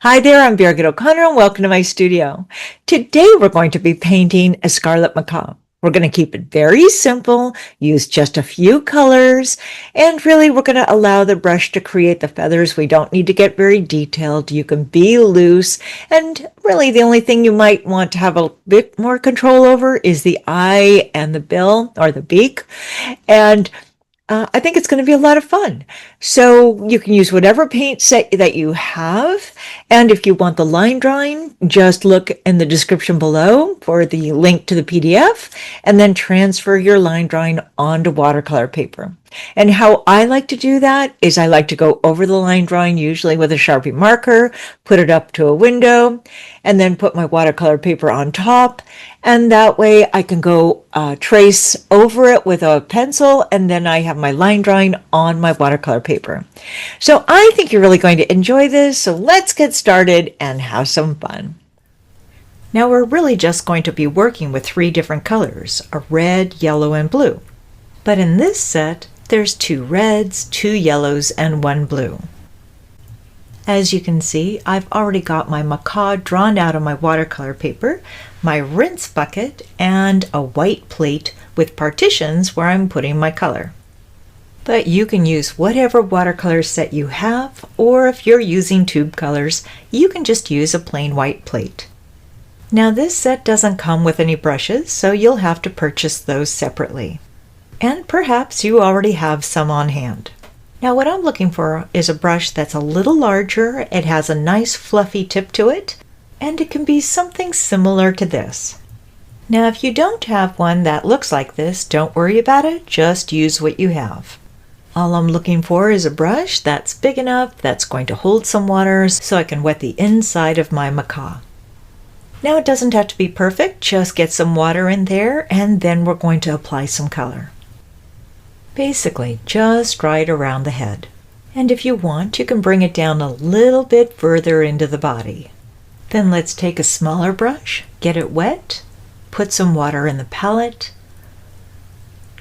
Hi there, I'm Birgit O'Connor and welcome to my studio. Today we're going to be painting a scarlet macaw. We're going to keep it very simple, use just a few colors, and really we're going to allow the brush to create the feathers. We don't need to get very detailed. You can be loose, and really the only thing you might want to have a bit more control over is the eye and the bill or the beak. And I think it's going to be a lot of fun. So you can use whatever paint set that you have. And if you want the line drawing, just look in the description below for the link to the PDF and then transfer your line drawing onto watercolor paper. And how I like to do that is I like to go over the line drawing, usually with a Sharpie marker, put it up to a window, and then put my watercolor paper on top. And that way I can go trace over it with a pencil, and then I have my line drawing on my watercolor paper. So I think you're really going to enjoy this. So let's get started and have some fun. Now we're really just going to be working with 3 different colors, a red, yellow, and blue. But in this set, there's 2 reds, 2 yellows, and 1 blue. As you can see, I've already got my macaw drawn out on my watercolor paper, my rinse bucket, and a white plate with partitions where I'm putting my color. But you can use whatever watercolor set you have, or if you're using tube colors, you can just use a plain white plate. Now this set doesn't come with any brushes, so you'll have to purchase those separately. And perhaps you already have some on hand. Now what I'm looking for is a brush that's a little larger, it has a nice fluffy tip to it, and it can be something similar to this. Now if you don't have one that looks like this, don't worry about it, just use what you have. All I'm looking for is a brush that's big enough, that's going to hold some water so I can wet the inside of my macaw. Now it doesn't have to be perfect, just get some water in there and then we're going to apply some color. Basically, just right around the head. And if you want, you can bring it down a little bit further into the body. Then let's take a smaller brush, get it wet, put some water in the palette,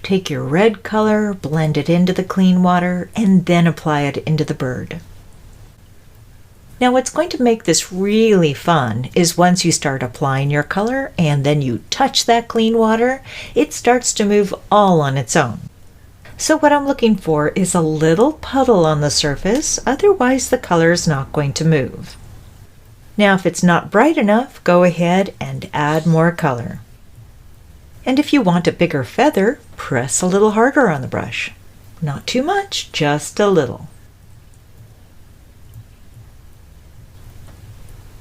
take your red color, blend it into the clean water, and then apply it into the bird. Now what's going to make this really fun is once you start applying your color and then you touch that clean water, it starts to move all on its own. So what I'm looking for is a little puddle on the surface, otherwise the color is not going to move. Now if it's not bright enough, go ahead and add more color. And if you want a bigger feather, press a little harder on the brush. Not too much, just a little.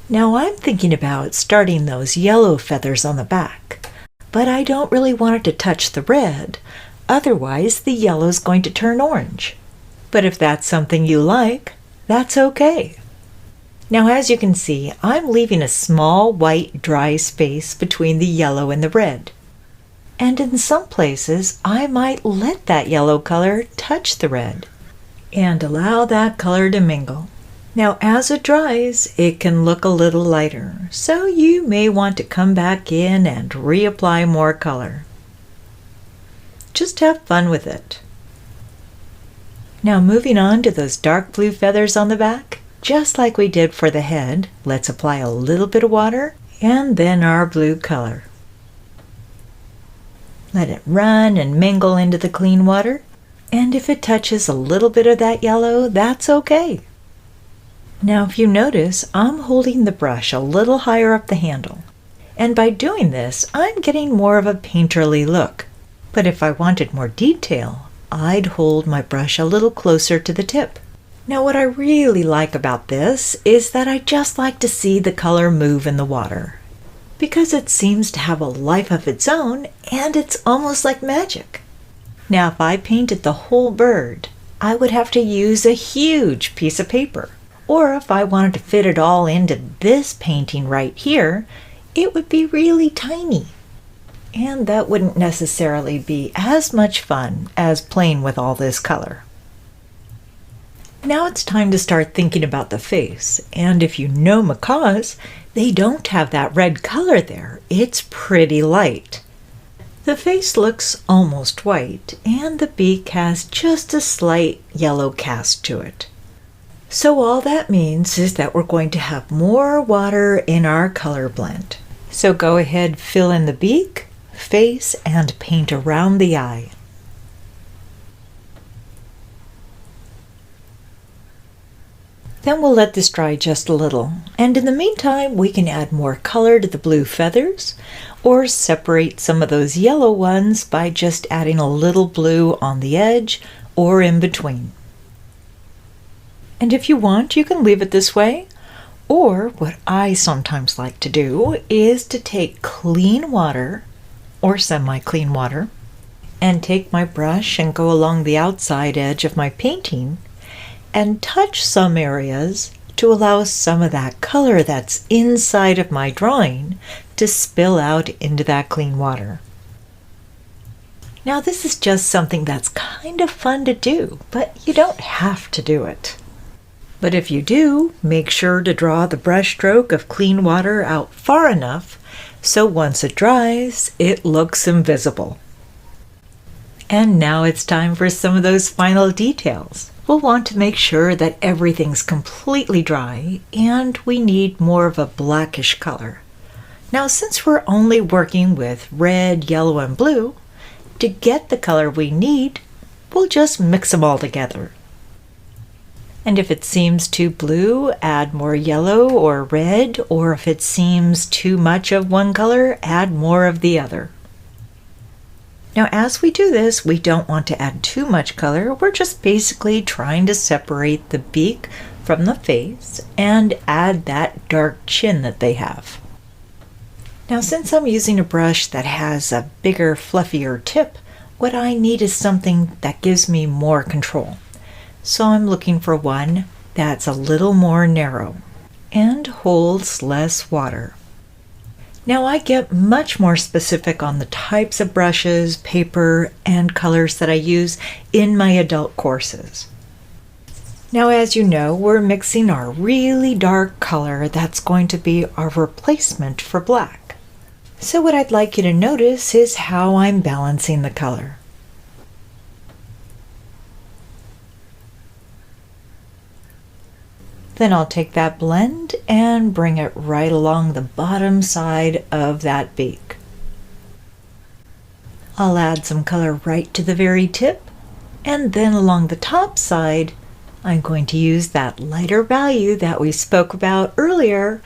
Now I'm thinking about starting those yellow feathers on the back, but I don't really want it to touch the red. Otherwise, the yellow is going to turn orange. But if that's something you like, that's okay. Now, as you can see, I'm leaving a small white dry space between the yellow and the red. And in some places, I might let that yellow color touch the red and allow that color to mingle. Now, as it dries, it can look a little lighter, so you may want to come back in and reapply more color. Just have fun with it. Now moving on to those dark blue feathers on the back, just like we did for the head, let's apply a little bit of water and then our blue color. Let it run and mingle into the clean water, and if it touches a little bit of that yellow, that's okay. Now if you notice, I'm holding the brush a little higher up the handle, and by doing this, I'm getting more of a painterly look. But if I wanted more detail, I'd hold my brush a little closer to the tip. Now what I really like about this is that I just like to see the color move in the water, because it seems to have a life of its own and it's almost like magic. Now if I painted the whole bird, I would have to use a huge piece of paper. Or if I wanted to fit it all into this painting right here, it would be really tiny. And that wouldn't necessarily be as much fun as playing with all this color. Now it's time to start thinking about the face. And if you know macaws, they don't have that red color there. It's pretty light. The face looks almost white, and the beak has just a slight yellow cast to it. So all that means is that we're going to have more water in our color blend. So go ahead, fill in the beak, face, and paint around the eye. Then we'll let this dry just a little, and in the meantime we can add more color to the blue feathers or separate some of those yellow ones by just adding a little blue on the edge or in between. And if you want, you can leave it this way, or what I sometimes like to do is to take clean water or semi-clean water and take my brush and go along the outside edge of my painting and touch some areas to allow some of that color that's inside of my drawing to spill out into that clean water. Now this is just something that's kind of fun to do, but you don't have to do it. But if you do, make sure to draw the brush stroke of clean water out far enough so once it dries, it looks invisible. And now it's time for some of those final details. We'll want to make sure that everything's completely dry, and we need more of a blackish color. Now since we're only working with red, yellow, and blue, to get the color we need, we'll just mix them all together. And if it seems too blue, add more yellow or red, or if it seems too much of one color, add more of the other. Now as we do this, we don't want to add too much color. We're just basically trying to separate the beak from the face and add that dark chin that they have. Now since I'm using a brush that has a bigger, fluffier tip, what I need is something that gives me more control. So I'm looking for one that's a little more narrow and holds less water. Now I get much more specific on the types of brushes, paper, and colors that I use in my adult courses. Now as you know, we're mixing our really dark color that's going to be our replacement for black. So what I'd like you to notice is how I'm balancing the color. Then I'll take that blend and bring it right along the bottom side of that beak. I'll add some color right to the very tip, and then along the top side, I'm going to use that lighter value that we spoke about earlier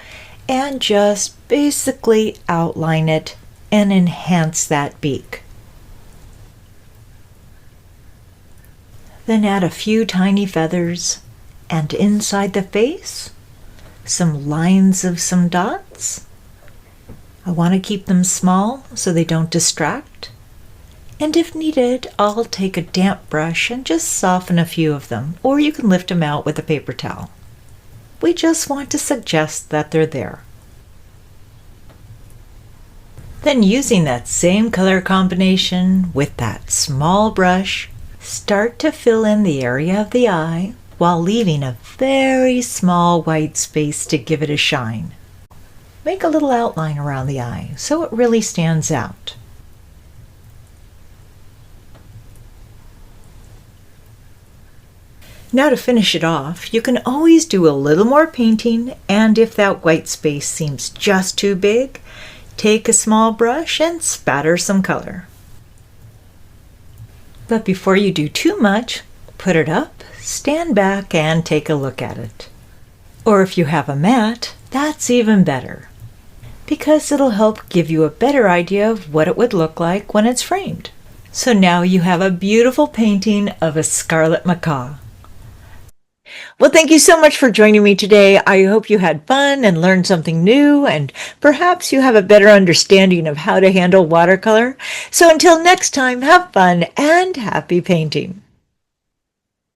and just basically outline it and enhance that beak. Then add a few tiny feathers. And inside the face, some lines of some dots. I want to keep them small so they don't distract. And if needed, I'll take a damp brush and just soften a few of them, or you can lift them out with a paper towel. We just want to suggest that they're there. Then using that same color combination with that small brush, start to fill in the area of the eye while leaving a very small white space to give it a shine. Make a little outline around the eye so it really stands out. Now to finish it off, you can always do a little more painting, and if that white space seems just too big, take a small brush and spatter some color. But before you do too much, put it up, stand back, and take a look at it. Or if you have a mat, that's even better, because it'll help give you a better idea of what it would look like when it's framed. So now you have a beautiful painting of a scarlet macaw. Well, thank you so much for joining me today. I hope you had fun and learned something new, and perhaps you have a better understanding of how to handle watercolor. So until next time, have fun and happy painting.